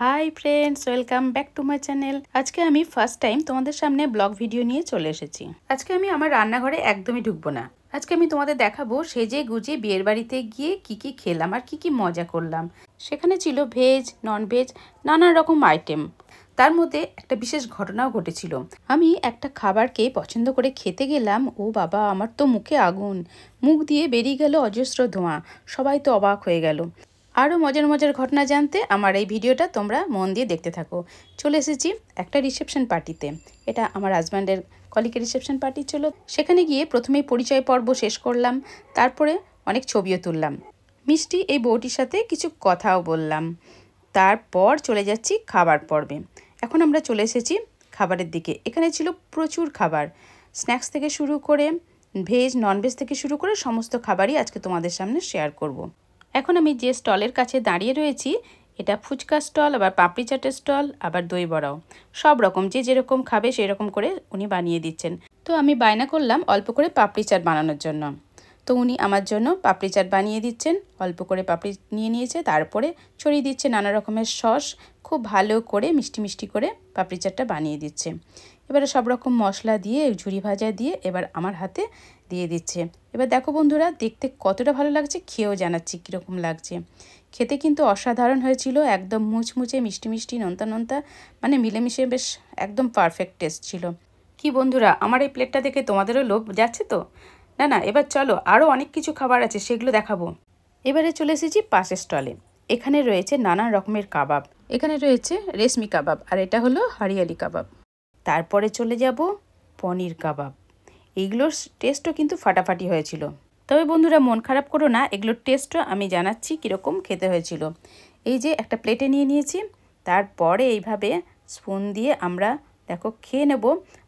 Hi friends, welcome back to my channel. আজকে আমি first time তোমাদের সামনে ব্লগ ভিডিও নিয়ে চলে এসেছি। আজকে আমি আমার রান্নাঘরে একদমই ঢুকবো না। আজকে আমি তোমাদের দেখাবো সেজে গুজে বিয়ের বাড়িতে গিয়ে কি কি খেলাম আর কি কি মজা করলাম। সেখানে ছিল ভেজ, নন ভেজ, নানা রকম আইটেম। তার মধ্যে একটা বিশেষ ঘটনাও ঘটেছিল। আমি একটা খাবারকে পছন্দ করে খেতে গেলাম, ও বাবা, আমার তো মুখে আগুন, মুখ দিয়ে বেরিয়ে গেল অজস্র ধোঁয়া। সবাই তো অবাক হয়ে গেল। আরও মজার মজার ঘটনা জানতে আমার এই ভিডিওটা তোমরা মন দিয়ে দেখতে থাকো। চলে এসেছি একটা রিসেপশন পার্টিতে। এটা আমার হাজব্যান্ডের কলিগের রিসেপশন পার্টি ছিল। সেখানে গিয়ে প্রথমেই পরিচয় পর্ব শেষ করলাম, তারপরে অনেক ছবিও তুললাম। মিষ্টি এই বউটির সাথে কিছু কথাও বললাম। তারপর চলে যাচ্ছি খাবার পর্বে। এখন আমরা চলে এসেছি খাবারের দিকে। এখানে ছিল প্রচুর খাবার, স্ন্যাক্স থেকে শুরু করে ভেজ, ননভেজ থেকে শুরু করে সমস্ত খাবারই আজকে তোমাদের সামনে শেয়ার করব। এখন আমি যে স্টলের কাছে দাঁড়িয়ে রয়েছি, এটা ফুচকা স্টল, আবার পাপড়ি চাটের স্টল, আবার দই বড়াও। সব রকম যে যেরকম খাবে সেই রকম করে উনি বানিয়ে দিচ্ছেন। তো আমি বায়না করলাম অল্প করে পাপড়ি চাট বানানোর জন্য। তো উনি আমার জন্য পাপড়ি চাট বানিয়ে দিচ্ছেন। অল্প করে পাপড়ি নিয়ে নিয়েছে, তারপরে ছড়িয়ে দিচ্ছে নানা রকমের সস। খুব ভালো করে মিষ্টি মিষ্টি করে পাপড়ি চাটটা বানিয়ে দিচ্ছে। এবারে সব রকম মশলা দিয়ে, ঝুরি ভাজা দিয়ে এবার আমার হাতে দিয়ে দিচ্ছে। এবার দেখো বন্ধুরা, দেখতে কতটা ভালো লাগছে, খেয়েও জানাচ্ছি কীরকম লাগছে। খেতে কিন্তু অসাধারণ হয়েছিল, একদম মুচমুচে, মিষ্টি মিষ্টি, নোনতা নোনতা, মানে মিলেমিশে বেশ একদম পারফেক্ট টেস্ট ছিল। কি বন্ধুরা, আমার এই প্লেটটা দেখে তোমাদেরও লোভ যাচ্ছে তো? না না, এবার চলো, আরও অনেক কিছু খাবার আছে, সেগুলো দেখাবো। এবারে চলে এসেছি পাশের স্টলে। এখানে রয়েছে নানা রকমের কাবাব। এখানে রয়েছে রেশমি কাবাব, আর এটা হলো হরিয়ালি কাবাব। তারপরে চলে যাব পনির কাবাব। এইগুলোর টেস্টও কিন্তু ফাটাফাটি হয়েছিল। তবে বন্ধুরা, মন খারাপ করো না, এগুলোর টেস্টও আমি জানাচ্ছি কীরকম খেতে হয়েছিল। এই যে একটা প্লেটে নিয়ে নিয়েছি, তারপরে এইভাবে স্পুন দিয়ে আমরা দেখো খেয়ে নেব।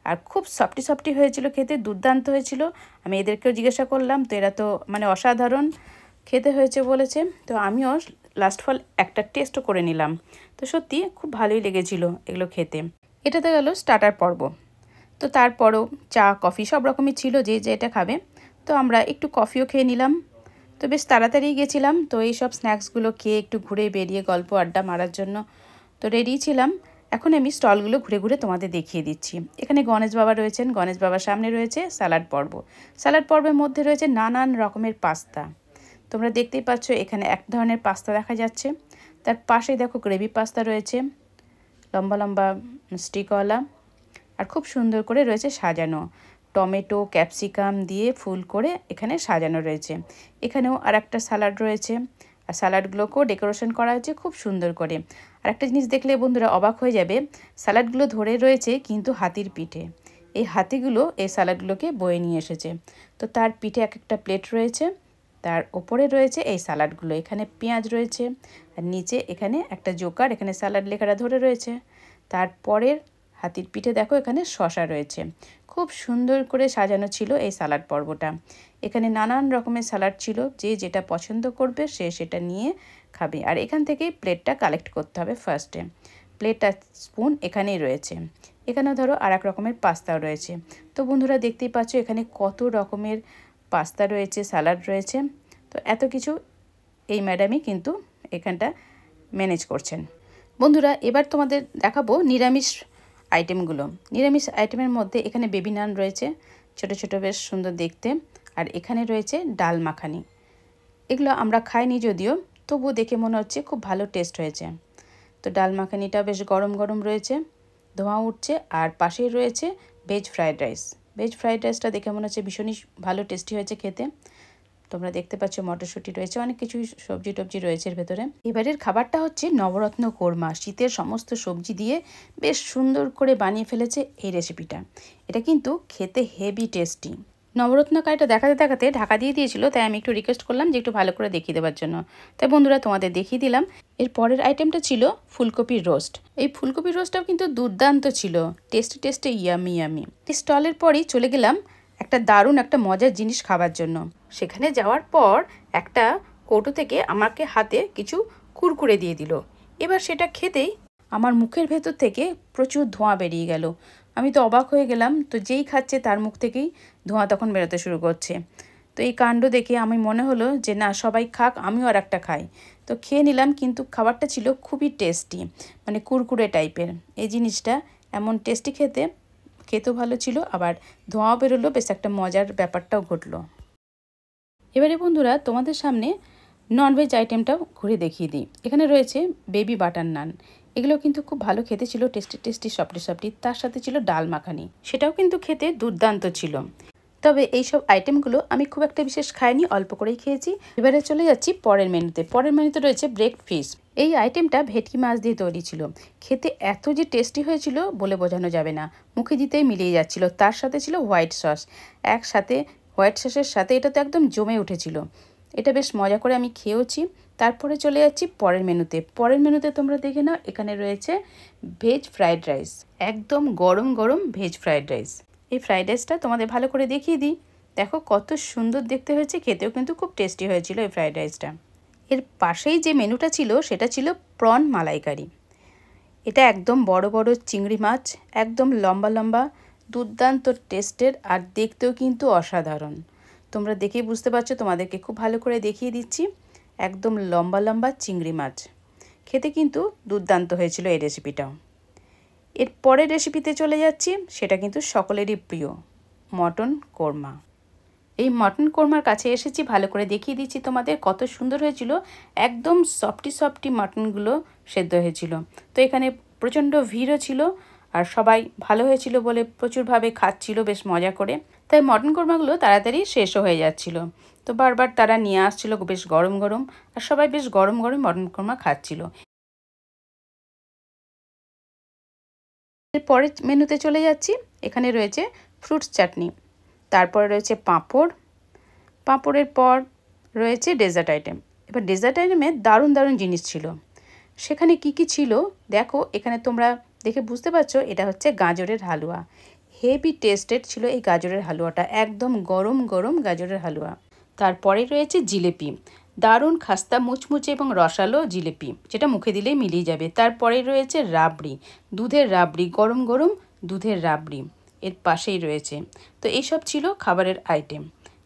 আর খুব সফটি সফটি হয়েছিল খেতে, দুর্দান্ত হয়েছিল। আমি এদেরকেও জিজ্ঞাসা করলাম, তো এরা তো মানে অসাধারণ খেতে হয়েছে বলেছে। তো আমিও লাস্ট ফল একটা টেস্টও করে নিলাম। তো সত্যি খুব ভালোই লেগেছিল এগুলো খেতে। এটা তো গেল স্টার্টার পর্ব। তো তারপরও চা, কফি সব রকমই ছিল, যে যেটা খাবে। তো আমরা একটু কফিও খেয়ে নিলাম। তো বেশ তাড়াতাড়ি গেছিলাম, তো এই সব স্ন্যাক্সগুলো খেয়ে একটু ঘুরে বেরিয়ে গল্প আড্ডা মারার জন্য তো রেডি ছিলাম। এখন আমি স্টলগুলো ঘুরে ঘুরে তোমাদের দেখিয়ে দিচ্ছি। এখানে গণেশ বাবা রয়েছেন, গণেশ বাবার সামনে রয়েছে স্যালাড পর্ব। স্যালাড পর্বের মধ্যে রয়েছে নানান রকমের পাস্তা। তোমরা দেখতেই পাচ্ছ এখানে এক ধরনের পাস্তা দেখা যাচ্ছে। তার পাশে দেখো গ্রেভি পাস্তা রয়েছে, লম্বা লম্বা স্টিকওয়ালা, আর খুব সুন্দর করে রয়েছে সাজানো। টমেটো, ক্যাপসিকাম দিয়ে ফুল করে এখানে সাজানো রয়েছে। এখানেও আর একটা স্যালাড রয়েছে, আর স্যালাডগুলোকেও ডেকোরেশন করা হয়েছে খুব সুন্দর করে। আর একটা জিনিস দেখলে বন্ধুরা অবাক হয়ে যাবে, স্যালাডগুলো ধরে রয়েছে কিন্তু হাতির পিঠে। এই হাতিগুলো এই স্যালাডগুলোকে বয়ে নিয়ে এসেছে। তো তার পিঠে এক একটা প্লেট রয়েছে, তার ওপরে রয়েছে এই স্যালাডগুলো। এখানে পেঁয়াজ রয়েছে, আর নিচে এখানে একটা জোকার, এখানে স্যালাড লেখাটা ধরে রয়েছে। তারপরের হাতির পিঠে দেখো এখানে শসা রয়েছে। খুব সুন্দর করে সাজানো ছিল এই স্যালাড পর্বটা। এখানে নানান রকমের স্যালাড ছিল, যে যেটা পছন্দ করবে সে সেটা নিয়ে খাবে। আর এখান থেকেই প্লেটটা কালেক্ট করতে হবে ফার্স্টে। প্লেট আর স্পুন এখানেই রয়েছে। এখানেও ধরো আর এক রকমের পাস্তাও রয়েছে। তো বন্ধুরা দেখতেই পাচ্ছ এখানে কত রকমের পাস্তা রয়েছে, স্যালাড রয়েছে। তো এত কিছু এই ম্যাডামই কিন্তু এখানটা ম্যানেজ করছেন। বন্ধুরা, এবার তোমাদের দেখাবো নিরামিষ আইটেমগুলো। নিরামিষ আইটেমের মধ্যে এখানে বেবি নান রয়েছে, ছোট ছোট, বেশ সুন্দর দেখতে। আর এখানে রয়েছে ডাল মাখানি। এগুলো আমরা খাইনি যদিও, তবুও দেখে মনে হচ্ছে খুব ভালো টেস্ট হয়েছে। তো ডাল মাখানিটা বেশ গরম গরম রয়েছে, ধোঁয়া উঠছে। আর পাশেই রয়েছে veg fried rice. Veg fried রাইসটা দেখে মনে হচ্ছে ভীষণই ভালো টেস্টি হয়েছে খেতে। তোমরা দেখতে পাচ্ছ মটরশুঁটি রয়েছে, অনেক কিছু সবজি টবজি রয়েছে এর ভেতরে। এবারের খাবারটা হচ্ছে নবরত্ন কোরমা। শীতের সমস্ত সবজি দিয়ে বেশ সুন্দর করে বানিয়ে ফেলেছে এই রেসিপিটা। এটা কিন্তু খেতে হেভি টেস্টি। নবরত্ন কারিটা দেখাতে দেখাতে ঢাকা দিয়ে দিয়েছিল, তাই আমি একটু রিকোয়েস্ট করলাম যে একটু ভালো করে দেখিয়ে দেওয়ার জন্য। তাই বন্ধুরা তোমাদের দেখিয়ে দিলাম। এর পরের আইটেমটা ছিল ফুলকপির রোস্ট। এই ফুলকপির রোস্টটাও কিন্তু দুর্দান্ত ছিল, টেস্টে টেস্টে ইয়ামি ইয়ামি। এই স্টলের পরই চলে গেলাম একটা দারুণ একটা মজার জিনিস খাবার জন্য। সেখানে যাওয়ার পর একটা কৌটো থেকে আমাকে হাতে কিছু কুরকুরে দিয়ে দিল। এবার সেটা খেতেই আমার মুখের ভেতর থেকে প্রচুর ধোঁয়া বেরিয়ে গেল। আমি তো অবাক হয়ে গেলাম। তো যেই খাচ্ছে তার মুখ থেকেই ধোঁয়া তখন বেরোতে শুরু করছে। তো এই কাণ্ড দেখে আমি মনে হলো যে না, সবাই খাক, আমিও আর একটা খাই। তো খেয়ে নিলাম, কিন্তু খাবারটা ছিল খুবই টেস্টি, মানে কুরকুরে টাইপের। এই জিনিসটা এমন টেস্টি খেতেও ভালো ছিল, আবার ধোঁয়াও বেরোলো, বেশ একটা মজার ব্যাপারটাও ঘটলো। এবারে বন্ধুরা তোমাদের সামনে ননভেজ আইটেমটাও ঘুরে দেখিয়ে দিই। এখানে রয়েছে বেবি বাটার নান। এগুলো কিন্তু খুব ভালো খেতে ছিল, টেস্টি টেস্টি সফটি সফটি। তার সাথে ছিল ডাল মাখানি, সেটাও কিন্তু খেতে দুর্দান্ত ছিল। তবে এইসব আইটেমগুলো আমি খুব একটা বিশেষ খাইনি, অল্প করেই খেয়েছি। এবারে চলে যাচ্ছি পরের মেনুতে। পরের মেনুতে রয়েছে ব্রেকড ফিশ। এই আইটেমটা ভেটকি মাছ দিয়ে তৈরি ছিল। খেতে এত যে টেস্টি হয়েছিল বলে বোঝানো যাবে না, মুখে দিতেই মিলিয়ে যাচ্ছিল। তার সাথে ছিল হোয়াইট সস, একসাথে হোয়াইট সসের সাথে এটা তো একদম জমে উঠেছিল। এটা বেশ মজা করে আমি খেয়েওছি। তারপরে চলে যাচ্ছি পরের মেনুতে। পরের মেনুতে তোমরা দেখে নাও, এখানে রয়েছে ভেজ ফ্রাইড রাইস, একদম গরম গরম ভেজ ফ্রাইড রাইস। এই ফ্রাইড রাইসটা তোমাদের ভালো করে দেখিয়ে দিই। দেখো কত সুন্দর দেখতে হয়েছে, খেতেও কিন্তু খুব টেস্টি হয়েছিল এই ফ্রাইড রাইসটা। এর পাশেই যে মেনুটা ছিল সেটা ছিল প্রন মালাইকারি। এটা একদম বড় বড় চিংড়ি মাছ, একদম লম্বা লম্বা, দুর্দান্ত টেস্টের, আর দেখতেও কিন্তু অসাধারণ। তোমরা দেখেই বুঝতে পারছো, তোমাদেরকে খুব ভালো করে দেখিয়ে দিচ্ছি। একদম লম্বা লম্বা চিংড়ি মাছ, খেতে কিন্তু দুর্দান্ত হয়েছিল এই রেসিপিটাও। এর পরের রেসিপিতে চলে যাচ্ছি, সেটা কিন্তু সকলেরই প্রিয়, মটন কোরমা। এই মটন কোরমার কাছে এসেছি, ভালো করে দেখিয়ে দিচ্ছি তোমাদের কত সুন্দর হয়েছিল। একদম সফটি সফটি মটনগুলো সেদ্ধ হয়েছিল। তো এখানে প্রচণ্ড ভিড়ও ছিল, আর সবাই ভালো হয়েছিল বলে প্রচুরভাবে খাচ্ছিল বেশ মজা করে। তাই মটন কোরমাগুলো তাড়াতাড়ি শেষও হয়ে যাচ্ছিল। তো বারবার তারা নিয়ে আসছিল বেশ গরম গরম, আর সবাই বেশ গরম গরম মটন কোরমা খাচ্ছিল। এরপরের মেনুতে চলে যাচ্ছি। এখানে রয়েছে ফ্রুটস চাটনি, তারপরে রয়েছে পাঁপড়, পাঁপড়ের পর রয়েছে ডেজার্ট আইটেম। এবার ডেজার্ট আইটেমে দারুণ দারুণ জিনিস ছিল। সেখানে কি কি ছিল দেখো, এখানে তোমরা দেখে বুঝতে পারছো, এটা হচ্ছে গাজরের হালুয়া। হেভি টেস্টেড ছিল এই গাজরের হালুয়াটা, একদম গরম গরম গাজরের হালুয়া। তারপরে রয়েছে জিলেপি, দারুণ খাস্তা মুচমুচে এবং রসালো জিলেপি, যেটা মুখে দিলেই মিলিয়ে যাবে। তারপরে রয়েছে রাবড়ি, দুধের রাবড়ি, গরম গরম দুধের রাবড়ি এর পাশেই রয়েছে। তো এইসব ছিল খাবারের আইটেম।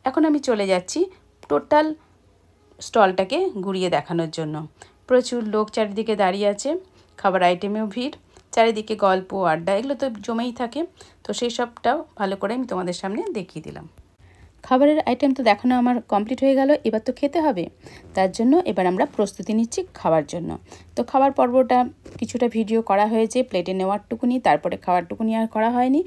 এখন আমি চলে যাচ্ছি টোটাল স্টলটাকে ঘুরিয়ে দেখানোর জন্য। প্রচুর লোক চারিদিকে দাঁড়িয়ে আছে, খাবার আইটেমেও ভিড়, চারিদিকে গল্প আড্ডা এগুলো তো জমেই থাকে। তো সেই সবটাও ভালো করে আমি তোমাদের সামনে দেখিয়ে দিলাম। খাবারের আইটেম তো দেখানো আমার কমপ্লিট হয়ে গেল, এবার তো খেতে হবে। তার জন্য এবার আমরা প্রস্তুতি নিচ্ছি খাওয়ার জন্য। তো খাবার পর্বটা কিছুটা ভিডিও করা হয়েছে, প্লেটে নেওয়ার টুকুনি, তারপরে খাওয়ার টুকুনি আর করা হয়নি।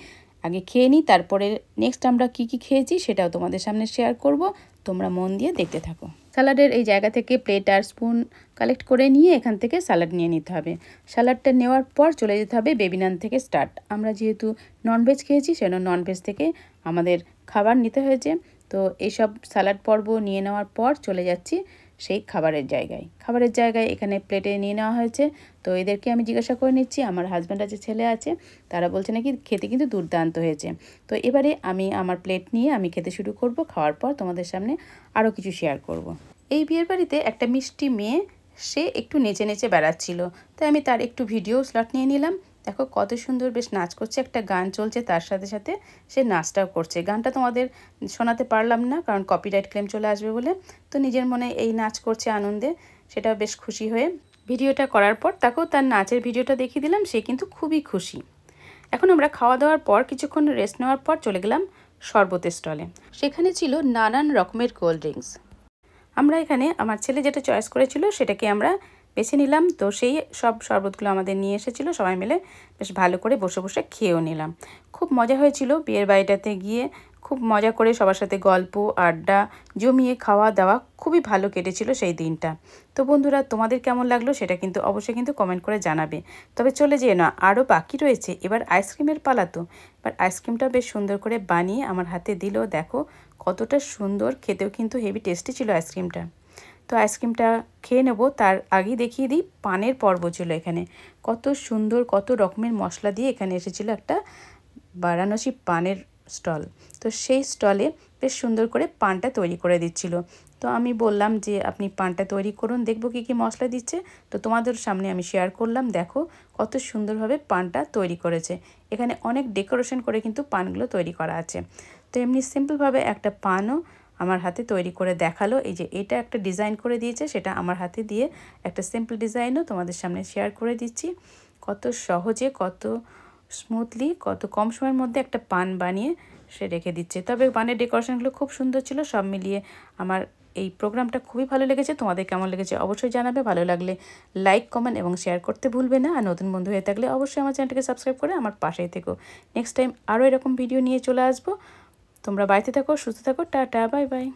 আগে খেয়ে নিই, তারপরে নেক্সট আমরা কি কি খেয়েছি সেটাও তোমাদের সামনে শেয়ার করব। তোমরা মন দিয়ে দেখতে থাকো। স্যালাডের এই জায়গা থেকে প্লেট আর স্পুন কালেক্ট করে নিয়ে এখান থেকে স্যালাড নিয়ে নিতে হবে। স্যালাডটা নেওয়ার পর চলে যেতে হবে বেবি নান থেকে স্টার্ট। আমরা যেহেতু ননভেজ খেয়েছি সেজন্য ননভেজ থেকে আমাদের খাবার নিতে হয়েছে। তো এইসব স্যালাড পর্ব নিয়ে নেওয়ার পর চলে যাচ্ছি সেই খাবারের জায়গায় এখানে প্লেটে নিয়ে নেওয়া হয়েছে। তো এদেরকে আমি জিজ্ঞাসা করে নিচ্ছি, আমার হাজব্যান্ড আছে, ছেলে আছে, তারা বলছে নাকি খেতে কিন্তু দুর্দান্ত হয়েছে। তো এবারে আমি আমার প্লেট নিয়ে আমি খেতে শুরু করব। খাওয়ার পর তোমাদের সামনে আরও কিছু শেয়ার করব। এই বিয়ের বাড়িতে একটা মিষ্টি মেয়ে, সে একটু নেচে নেচে বেড়াচ্ছিল, তাই আমি তার একটু ভিডিও স্লট নিয়ে নিলাম। দেখো কত সুন্দর বেশ নাচ করছে, একটা গান চলছে তার সাথে সাথে সে নাচটাও করছে। গানটা তোমাদের শোনাতে পারলাম না, কারণ কপিরাইট ক্লেম চলে আসবে বলে। তো নিজের মনে এই নাচ করছে আনন্দে, সেটা বেশ খুশি হয়ে ভিডিওটা করার পর তাকেও তার নাচের ভিডিওটা দেখিয়ে দিলাম। সে কিন্তু খুবই খুশি। এখন আমরা খাওয়া দাওয়ার পর কিছুক্ষণ রেস্ট নেওয়ার পর চলে গেলাম শরবতের স্টলে। সেখানে ছিল নানান রকমের কোল্ড ড্রিঙ্কস। আমরা এখানে আমার ছেলে যেটা চয়েস করেছিল সেটাকে আমরা বেছে নিলাম। তো সেই সব শরবতগুলো আমাদের নিয়ে এসেছিলো, সবাই মিলে বেশ ভালো করে বসে বসে খেয়েও নিলাম। খুব মজা হয়েছিল বিয়ের বাড়িটাতে গিয়ে, খুব মজা করে সবার সাথে গল্প আড্ডা জমিয়ে খাওয়া দাওয়া, খুবই ভালো কেটেছিল সেই দিনটা। তো বন্ধুরা, তোমাদের কেমন লাগলো সেটা কিন্তু অবশ্যই কিন্তু কমেন্ট করে জানাবে। তবে চলে যেও না, আরও বাকি রয়েছে। এবার আইসক্রিমের পালা। তো এবার আইসক্রিমটা বেশ সুন্দর করে বানিয়ে আমার হাতে দিল। দেখো কতটা সুন্দর, খেতেও কিন্তু হেভি টেস্টি ছিল আইসক্রিমটা। তো আইসক্রিমটা খেয়ে নেব, তার আগেই দেখিয়ে দিই পানের পর্ব ছিল এখানে। কত সুন্দর, কত রকমের মশলা দিয়ে এখানে এসেছিল একটা বারাণসী পানের স্টল। তো সেই স্টলে বেশ সুন্দর করে পানটা তৈরি করে দিচ্ছিল। তো আমি বললাম যে আপনি পানটা তৈরি করুন, দেখবো কী কী মশলা দিচ্ছে। তো তোমাদের সামনে আমি শেয়ার করলাম। দেখো কত সুন্দরভাবে পানটা তৈরি করেছে। এখানে অনেক ডেকোরেশন করে কিন্তু পানগুলো তৈরি করা আছে। তো এমনি সিম্পলভাবে একটা পানও আমার হাতে তৈরি করে দেখালো। এই যে এটা একটা ডিজাইন করে দিয়েছে, সেটা আমার হাতে দিয়ে একটা সিম্পল ডিজাইনও তোমাদের সামনে শেয়ার করে দিচ্ছি। কত সহজে, কত স্মুথলি, কত কম সময়ের মধ্যে একটা পান বানিয়ে সে রেখে দিচ্ছে। তবে পানের ডেকোরেশনগুলো খুব সুন্দর ছিল। সব মিলিয়ে আমার এই প্রোগ্রামটা খুবই ভালো লেগেছে। তোমাদের কেমন লেগেছে অবশ্যই জানাবে। ভালো লাগলে লাইক, কমেন্ট এবং শেয়ার করতে ভুলবে না। আর নতুন বন্ধু হয়ে থাকলে অবশ্যই আমার চ্যানেলটাকে সাবস্ক্রাইব করে আমার পাশেই থেকো। নেক্সট টাইম আরও এরকম ভিডিও নিয়ে চলে আসবো। তোমরা বাড়িতে থাকো, সুস্থ থাকো। Tata, bye bye.